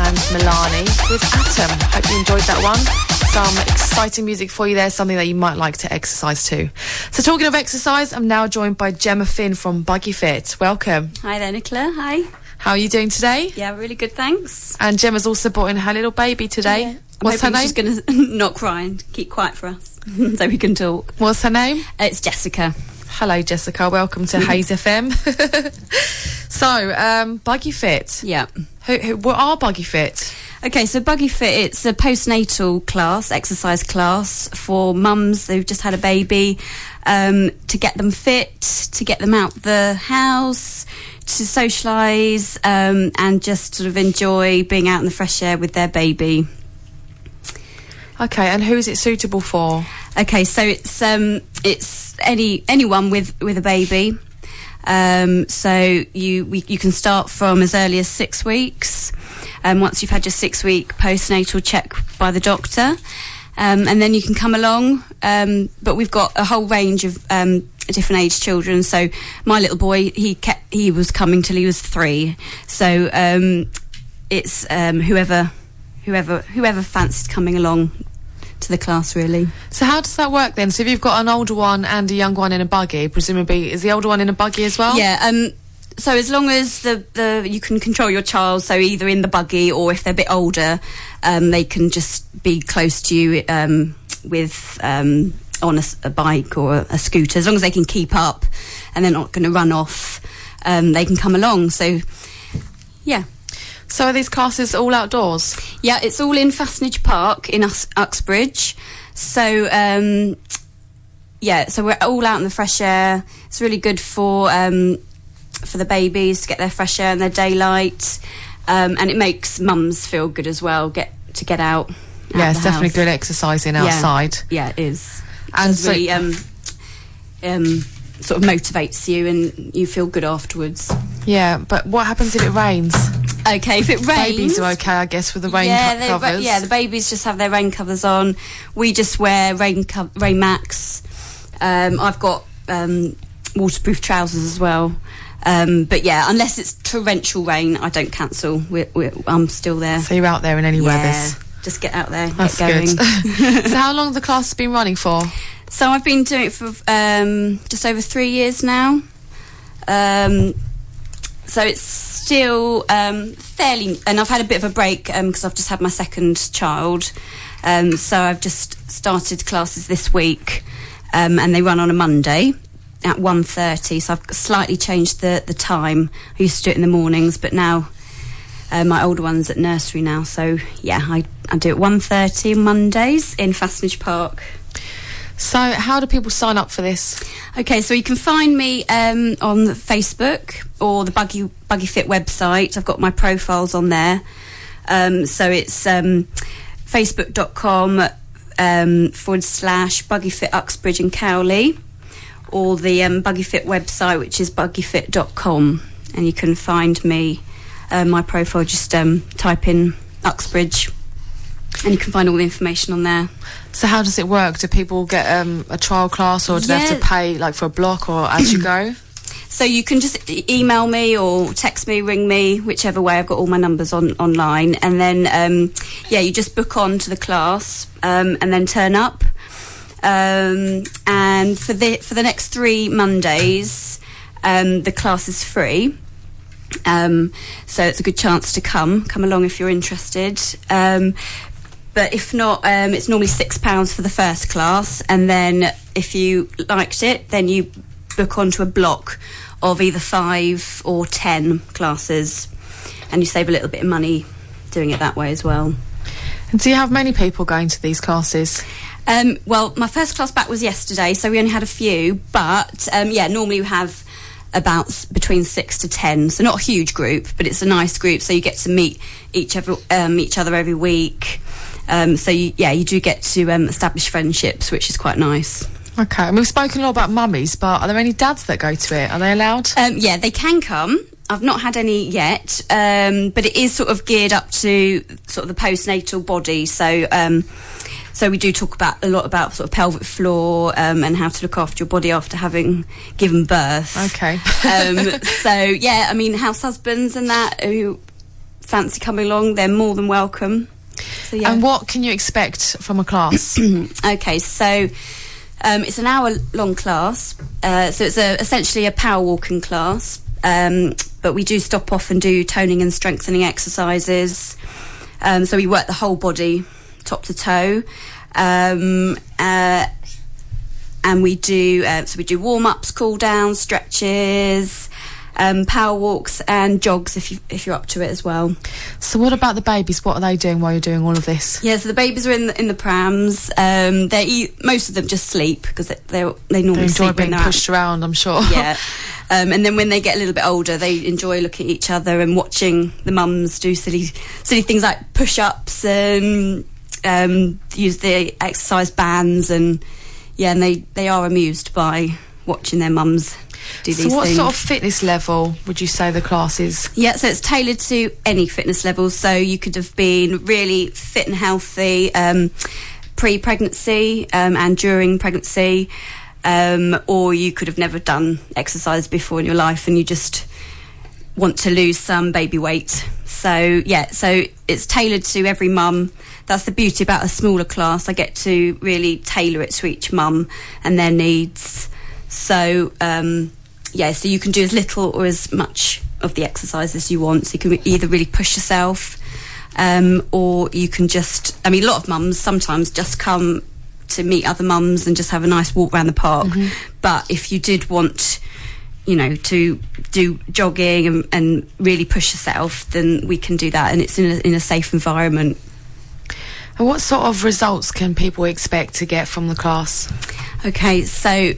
and Milani with Atom. Hope you enjoyed that one. Some exciting music for you there, something that you might like to exercise to. So talking of exercise, I'm now joined by Gemma Finn from FeustelFIT. Welcome. Hi there, Nicola. Hi. How are you doing today? Yeah, really good, thanks. And Gemma's also brought in her little baby today. Yeah. What's her name? She's going to not cry and keep quiet for us so we can talk. What's her name? It's Jessica. Hello, Jessica. Welcome to Hayes FM. So, FeustelFIT. Yeah. What are FeustelFIT? Okay, so FeustelFIT, it's a postnatal class, exercise class for mums who've just had a baby, to get them fit, to get them out the house, to socialise, and just sort of enjoy being out in the fresh air with their baby. Okay, and who is it suitable for? Okay, so it's anyone with a baby. So you can start from as early as 6 weeks. Once you've had your 6-week postnatal check by the doctor, and then you can come along. But we've got a whole range of different age children. So my little boy, he was coming till he was 3. So it's whoever fancied coming along to the class, really. So how does that work then? So if you've got an older one and a younger one in a buggy, presumably is the older one in a buggy as well? Yeah. So as long as you can control your child, so either in the buggy or if they're a bit older, they can just be close to you with on a bike or a scooter. As long as they can keep up and they're not going to run off, they can come along. So, yeah. So are these classes all outdoors? Yeah, it's all in Fastenage Park in Uxbridge. So, so we're all out in the fresh air. It's really good for the babies to get their fresh air and their daylight, and it makes mums feel good as well. Get out. Yeah, it's definitely good exercising outside. Yeah, it is. And so, really, sort of motivates you, and you feel good afterwards. Yeah, but what happens if it rains? Okay, if it rains... Babies are okay, I guess, with the rain covers. The babies just have their rain covers on. We just wear rain macs. I've got waterproof trousers as well. But yeah, unless it's torrential rain, I don't cancel. I'm still there. So you're out there in any weathers? Just get out there, That's get going. Good. So how long have the class been running for? So I've been doing it for just over 3 years now. So it's still fairly... And I've had a bit of a break because I've just had my second child. So I've just started classes this week, and they run on a Monday at 1:30. So I've slightly changed the time. I used to do it in the mornings, but now my older one's at nursery now. So, yeah, I do it 1:30 Mondays in Fastenage Park. So how do people sign up for this? Okay, so you can find me on Facebook or the FeustelFIT website. I've got my profiles on there. So it's facebook.com /FeustelFIT Uxbridge and Cowley, or the FeustelFIT website, which is FeustelFIT.com. And you can find me, my profile, just type in Uxbridge, and you can find all the information on there. So how does it work? Do people get a trial class, or do they have to pay like for a block or as you go? So you can just email me or text me, ring me, whichever way. I've got all my numbers online. And then, you just book on to the class and then turn up. And for the next 3 Mondays, the class is free. So it's a good chance to come along if you're interested. But if not, it's normally £6 for the first class, and then if you liked it, then you book onto a block of either 5 or 10 classes, and you save a little bit of money doing it that way as well. And do you have many people going to these classes? Well, my first class back was yesterday, so we only had a few, but normally we have about between 6 to 10, so not a huge group, but it's a nice group, so you get to meet each other every week. So you do get to establish friendships, which is quite nice. Okay, and we've spoken a lot about mummies, but are there any dads that go to it? Are they allowed? Yeah, they can come. I've not had any yet, but it is sort of geared up to sort of the postnatal body. So we do talk a lot about sort of pelvic floor and how to look after your body after having given birth. Okay. So yeah, I mean, house husbands and that who fancy coming along, they're more than welcome. So, yeah. And what can you expect from a class? Okay, so it's an hour-long class. So it's essentially a power walking class. But we do stop off and do toning and strengthening exercises. So we work the whole body, top to toe. And we do warm-ups, cool-downs, stretches, power walks and jogs if you're up to it as well. So what about the babies? What are they doing while you're doing all of this? Yeah, so the babies are in the prams. Most of them just sleep because they normally enjoy sleep being when they're pushed around, I'm sure. Yeah. And then when they get a little bit older, they enjoy looking at each other and watching the mums do silly things like push-ups and use the exercise bands, and they are amused by watching their mums do these things. So what sort of fitness level would you say the class is? Yeah, so it's tailored to any fitness level. So you could have been really fit and healthy pre-pregnancy and during pregnancy, or you could have never done exercise before in your life and you just want to lose some baby weight. So it's tailored to every mum. That's the beauty about a smaller class. I get to really tailor it to each mum and their needs. So so you can do as little or as much of the exercise as you want. So you can either really push yourself, or you can just, a lot of mums sometimes just come to meet other mums and just have a nice walk around the park. Mm-hmm. But if you did want, to do jogging and really push yourself, then we can do that, and it's in a safe environment. And what sort of results can people expect to get from the class? Okay, so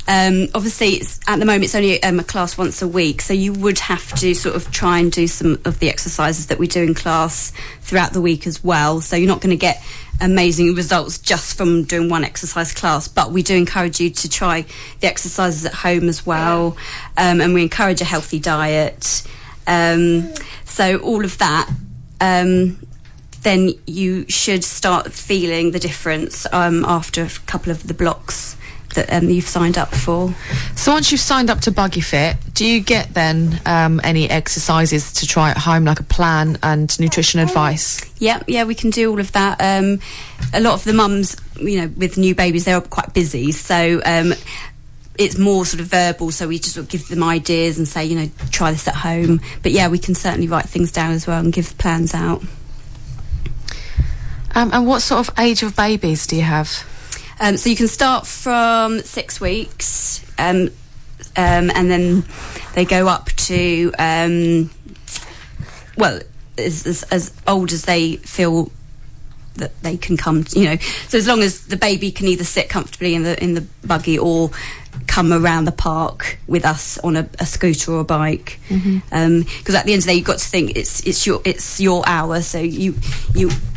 obviously at the moment it's only a class once a week, so you would have to sort of try and do some of the exercises that we do in class throughout the week as well. So you're not going to get amazing results just from doing one exercise class, but we do encourage you to try the exercises at home as well, and we encourage a healthy diet. So all of that, then you should start feeling the difference after a couple of the blocks that you've signed up for. So once you've signed up to Buggy Fit, do you get then any exercises to try at home, like a plan and nutrition advice? Yeah, we can do all of that. A lot of the mums, with new babies, they're quite busy, so it's more sort of verbal, so we just sort of give them ideas and say, try this at home. But yeah, we can certainly write things down as well and give plans out. And what sort of age of babies do you have? So you can start from 6 weeks, and then they go up to, as old as they feel that they can come. So as long as the baby can either sit comfortably in the buggy or come around the park with us on a scooter or a bike. Because at the end of the day, you've got to think it's your hour, so you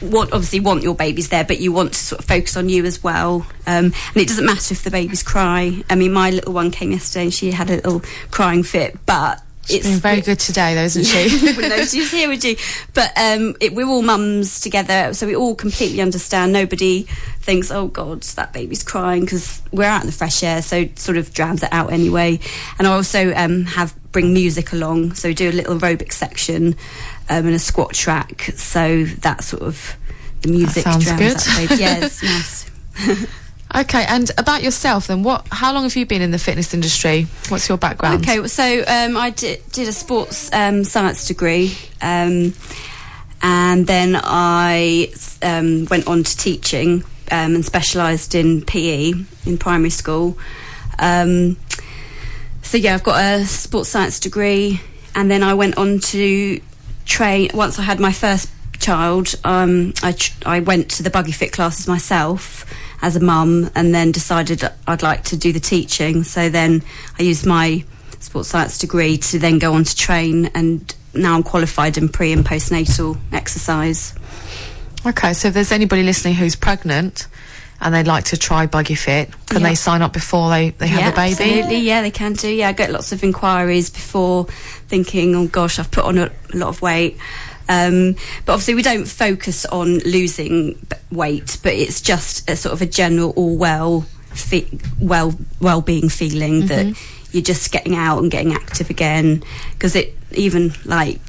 obviously want your babies there, but you want to sort of focus on you as well. And it doesn't matter if the babies cry. My little one came yesterday and she had a little crying fit, but She's been very good today, though, isn't she? No, she's here with you. But we're all mums together, so we all completely understand. Nobody thinks, oh, God, that baby's crying, because we're out in the fresh air, so it sort of drowns it out anyway. And I also bring music along, so we do a little aerobic section and a squat track, so that sort of, the music that sounds drowns good. out the baby. Yeah, it's nice. Okay, and about yourself then, how long have you been in the fitness industry? What's your background? Okay, so I did a sports science degree, and then I went on to teaching and specialised in PE in primary school. So yeah, I've got a sports science degree, and then I went on to train. Once I had my first child, I went to the Buggy Fit classes myself as a mum, and then decided that I'd like to do the teaching. So then I used my sports science degree to then go on to train, and now I'm qualified in pre and postnatal exercise. Okay, so if there's anybody listening who's pregnant and they'd like to try Buggy Fit, can they sign up before they have a baby? Absolutely, yeah, they can do. Yeah, I get lots of inquiries before, thinking, oh gosh, I've put on a lot of weight. But obviously we don't focus on losing weight, but it's just a sort of a general well-being feeling that you're just getting out and getting active again. Because it even, like,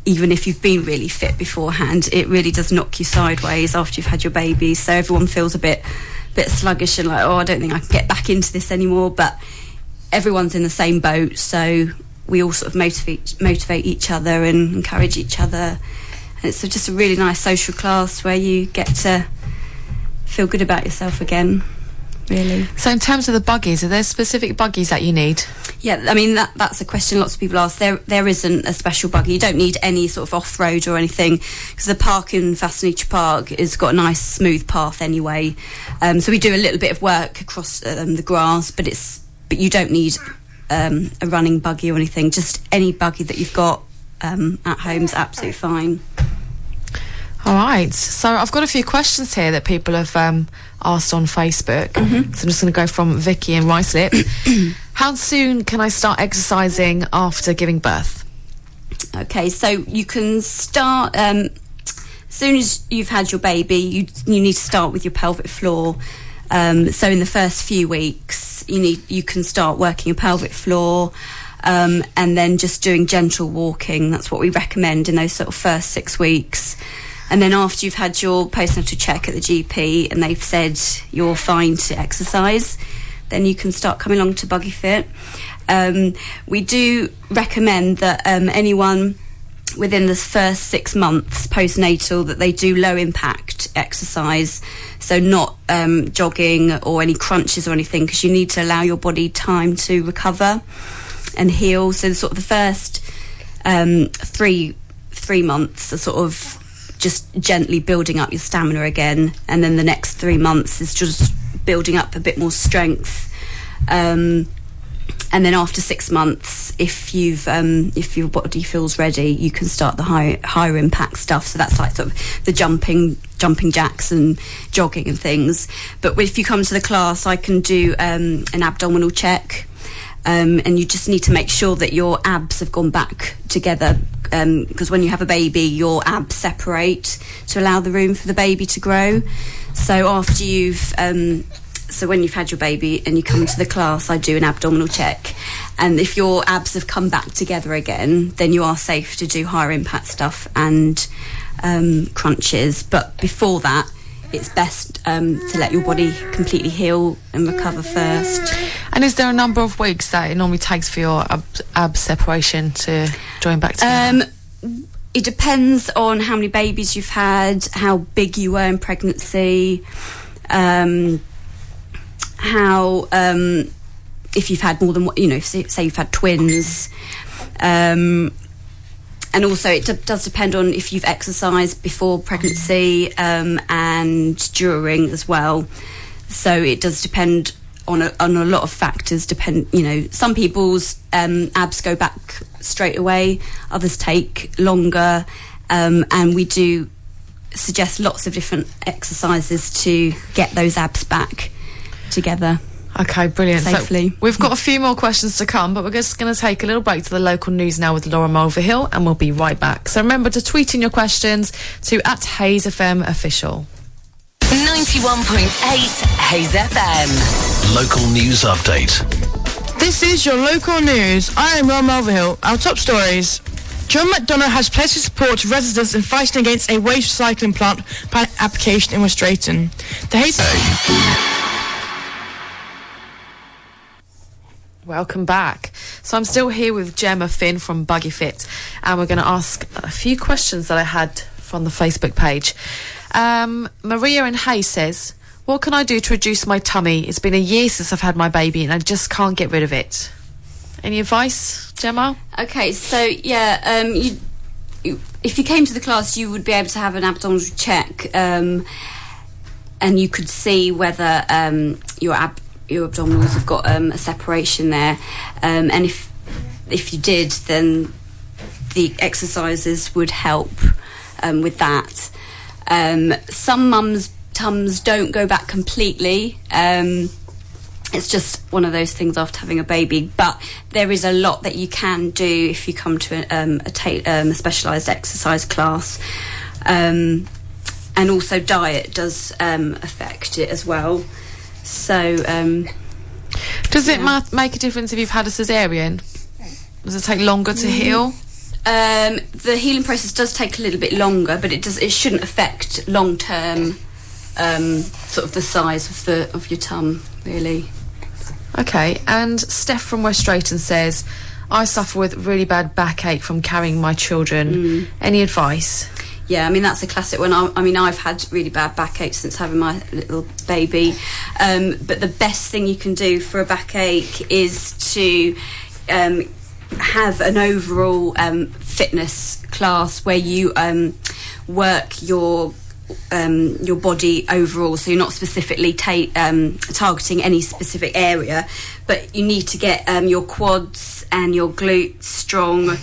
even if you've been really fit beforehand, it really does knock you sideways after you've had your baby. So everyone feels a bit sluggish and like, oh, I don't think I can get back into this anymore. But everyone's in the same boat, so we all sort of motivate each other and encourage each other. And it's just a really nice social class where you get to feel good about yourself again, really. So in terms of the buggies, are there specific buggies that you need? Yeah, I mean, that's a question lots of people ask. There isn't a special buggy. You don't need any sort of off-road or anything, because the park in FeustelFIT Park has got a nice smooth path anyway. So we do a little bit of work across the grass, but you don't need a running buggy or anything. Just any buggy that you've got at home is absolutely fine. All right, so I've got a few questions here that people have asked on Facebook. So I'm just going to go from Vicky and Ricelip. How soon can I start exercising after giving birth? Okay, so you can start as soon as you've had your baby. You need to start with your pelvic floor. So in the first few weeks, you can start working your pelvic floor, and then just doing gentle walking. That's what we recommend in those sort of first 6 weeks. And then after you've had your postnatal check at the GP and they've said you're fine to exercise, then you can start coming along to BuggyFit. We do recommend that anyone within the first 6 months postnatal, that they do low impact exercise, so not jogging or any crunches or anything, because you need to allow your body time to recover and heal. So sort of the first 3 months are sort of just gently building up your stamina again, and then the next 3 months is just building up a bit more strength, and then after 6 months, if your body feels ready, you can start the higher impact stuff. So that's like sort of the jumping jacks and jogging and things. But if you come to the class, I can do an abdominal check, and you just need to make sure that your abs have gone back together, because when you have a baby, your abs separate to allow the room for the baby to grow. So after when you've had your baby and you come to the class, I do an abdominal check, and if your abs have come back together again, then you are safe to do higher impact stuff and crunches. But before that, it's best to let your body completely heal and recover first. And is there a number of weeks that it normally takes for your ab separation to join back together? It depends on how many babies you've had, how big you were in pregnancy, how if you've had more than one, say you've had twins, and also it does depend on if you've exercised before pregnancy and during as well. So it does depend on a lot of factors. Some people's abs go back straight away, others take longer, and we do suggest lots of different exercises to get those abs back together. Okay, brilliant. Safely. So we've got a few more questions to come, but we're just going to take a little break to the local news now with Laura Mulvihill, and we'll be right back. So remember to tweet in your questions to @HayesFM Official. 91.8 Hayes FM. Local news update. This is your local news. I am Laura Mulvihill. Our top stories. John McDonough has pledged his support to residents in fighting against a waste recycling plant pilot application in West Drayton. The Hayes... Welcome back. So I'm still here with Gemma Finn from BuggyFit, and we're going to ask a few questions that I had from the Facebook page. Maria in Hayes says, what can I do to reduce my tummy? It's been a year since I've had my baby and I just can't get rid of it. Any advice, Gemma? Okay, so yeah, if you came to the class, you would be able to have an abdominal check, and you could see whether your abdominals have got a separation there, and if you did, then the exercises would help with that. Some mums' tums don't go back completely. It's just one of those things after having a baby, but there is a lot that you can do if you come to a specialised exercise class, and also diet does affect it as well. So does it make a difference if you've had a caesarean? Does it take longer to heal? The healing process does take a little bit longer, but it shouldn't affect long term sort of the size of your tum, really. Okay, and Steph from West Drayton says, I suffer with really bad backache from carrying my children. Any advice? Yeah, I mean, that's a classic one. I've had really bad backache since having my little baby. But the best thing you can do for a backache is to have an overall fitness class where you work your body overall, so you're not specifically targeting any specific area, but you need to get your quads and your glutes strong,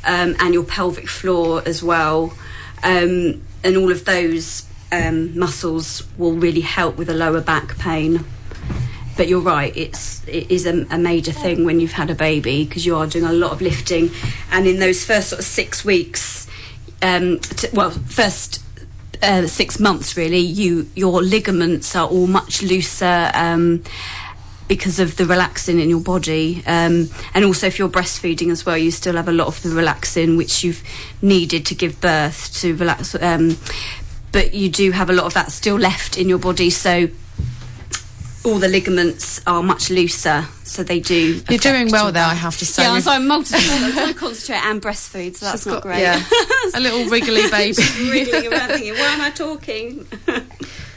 and your pelvic floor as well, and all of those muscles will really help with the lower back pain. But you're right, it is a major thing when you've had a baby, because you are doing a lot of lifting, and in those first sort of 6 weeks, first 6 months really, your ligaments are all much looser because of the relaxin in your body, and also if you're breastfeeding as well, you still have a lot of the relaxin which you've needed to give birth to relax, but you do have a lot of that still left in your body, so all the ligaments are much looser, so they do. You're doing well there, I have to say. Yeah, so I'm multitasking. I'm trying to concentrate and breastfeed, so that's not great. Yeah, a little wriggly baby. Just wriggling around thinking, why am I talking?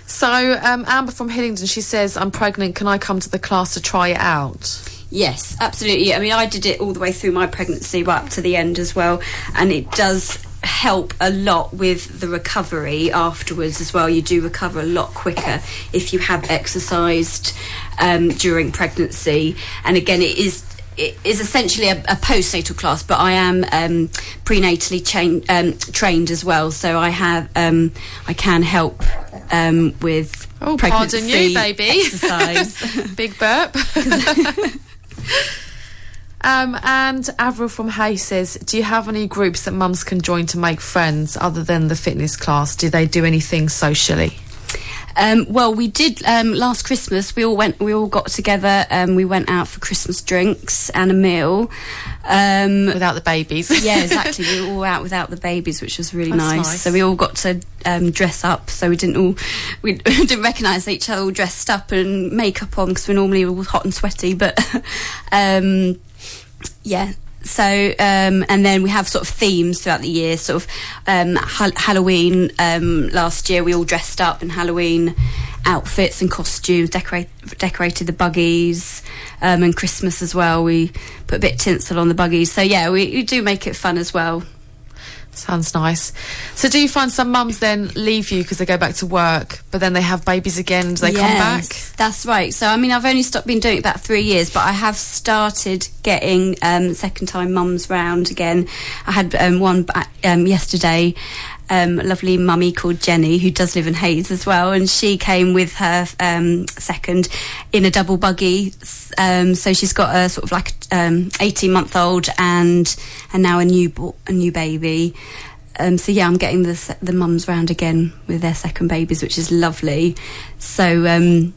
So, Amber from Hillingdon, she says, I'm pregnant, can I come to the class to try it out? Yes, absolutely. I mean, I did it all the way through my pregnancy, right up to the end as well, and it does help a lot with the recovery afterwards as well. You do recover a lot quicker if you have exercised during pregnancy. And again, it is essentially a postnatal class, but I am prenatally trained as well, so I have I can help with pregnancy. Pardon you, baby. Exercise. Big burp. And Avril from Hayes says, do you have any groups that mums can join to make friends other than the fitness class? Do they do anything socially? Well, we did last Christmas. We all got together and we went out for Christmas drinks and a meal. Without the babies. Yeah, exactly. We were all out without the babies, which was really nice. So we all got to dress up. So we didn't recognise each other all dressed up and makeup on, because we're normally all hot and sweaty. But yeah. So and then we have sort of themes throughout the year, sort of Halloween. Last year we all dressed up in Halloween outfits and costumes, decorated the buggies, and Christmas as well, we put a bit of tinsel on the buggies. So yeah, we do make it fun as well. Sounds nice. So do you find some mums then leave you because they go back to work, but then they have babies again and they come back? That's right. So I mean, I've only been doing it about 3 years, but I have started getting second time mums round again. I had one yesterday, a lovely mummy called Jenny, who does live in Hayes as well, and she came with her second in a double buggy. So she's got a sort of like 18-month-old and now a new baby. So yeah, I'm getting the mums round again with their second babies, which is lovely. So it'd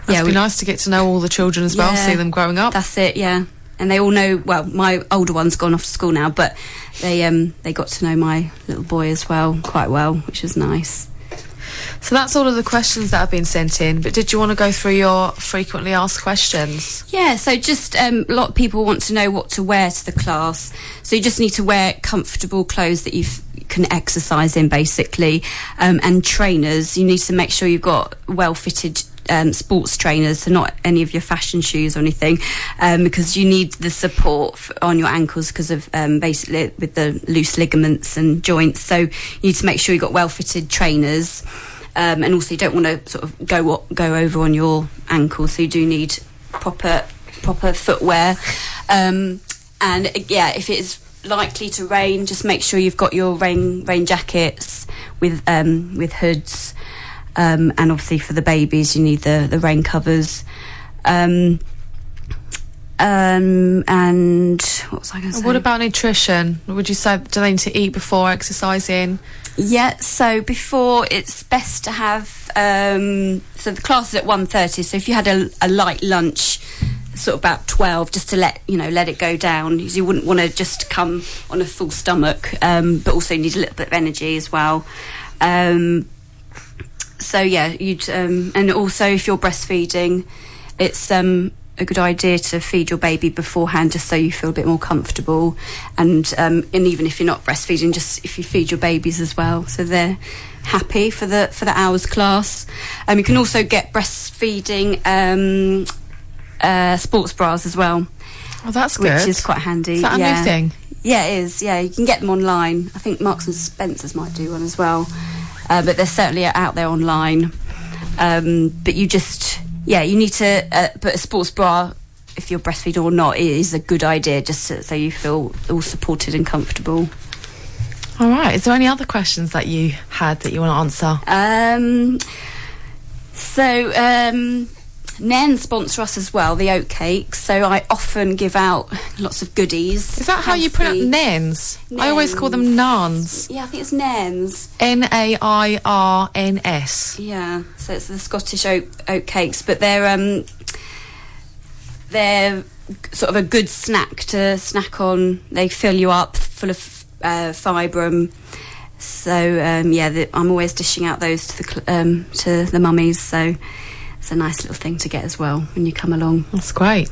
be nice to get to know all the children as well, see them growing up. That's it, yeah. And they all know, well, my older one's gone off to school now, but they got to know my little boy as well quite well, which was nice. So that's all of the questions that have been sent in, but did you want to go through your frequently asked questions? Yeah, so just a lot of people want to know what to wear to the class. So you just need to wear comfortable clothes that you can exercise in, basically, and trainers. You need to make sure you've got well-fitted sports trainers, so not any of your fashion shoes or anything, because you need the support on your ankles because of basically with the loose ligaments and joints. So you need to make sure you've got well-fitted trainers, and also you don't want to sort of go over on your ankles, so you do need proper footwear. And yeah, if it is likely to rain, just make sure you've got your rain jackets with hoods. And obviously for the babies you need the rain covers, and what was I going to say? What about nutrition? Would you say, do they need to eat before exercising? Yeah, so before, it's best to have so the class is at 1:30, so if you had a light lunch sort of about 12, just to let it go down. You wouldn't want to just come on a full stomach, but also you need a little bit of energy as well. So yeah, you'd and also if you're breastfeeding, it's a good idea to feed your baby beforehand, just so you feel a bit more comfortable. And even if you're not breastfeeding, just if you feed your babies as well, so they're happy for the hours class. You can also get breastfeeding sports bras as well. Oh, that's good. Which is quite handy. Is that a new thing? Yeah, it is. Yeah, you can get them online. I think Marks and Spencer's might do one as well, but they're certainly out there online. But you just, you need to put a sports bra, if you're breastfeeding or not, it is a good idea, just so you feel all supported and comfortable. All right. Is there any other questions that you had that you want to answer? Nen sponsor us as well, the oatcakes, so I often give out lots of goodies. Is that how you pronounce Nens? I always call them Nans. Yeah, I think it's Nens. Nairns. Yeah, so it's the Scottish oatcakes, but they're sort of a good snack to snack on. They fill you up, full of fibre. So I'm always dishing out those to the mummies. So it's a nice little thing to get as well when you come along. That's great.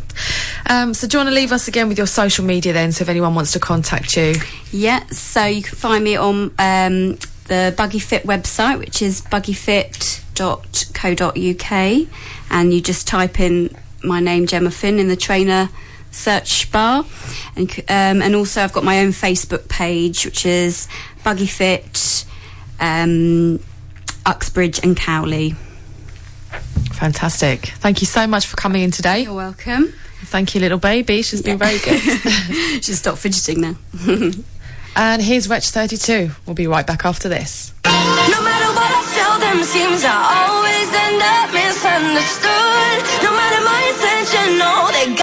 So do you want to leave us again with your social media then, so if anyone wants to contact you? Yeah, so you can find me on the BuggyFit website, which is buggyfit.co.uk, and you just type in my name, Gemma Finn, in the trainer search bar. And also I've got my own Facebook page, which is BuggyFit Uxbridge and Cowley. Fantastic. Thank you so much for coming in today. You're welcome. Thank you, little baby. She's been very good. She's stopped fidgeting now. And here's Wretch 32. We'll be right back after this. No matter what I tell them, seems I always end up misunderstood.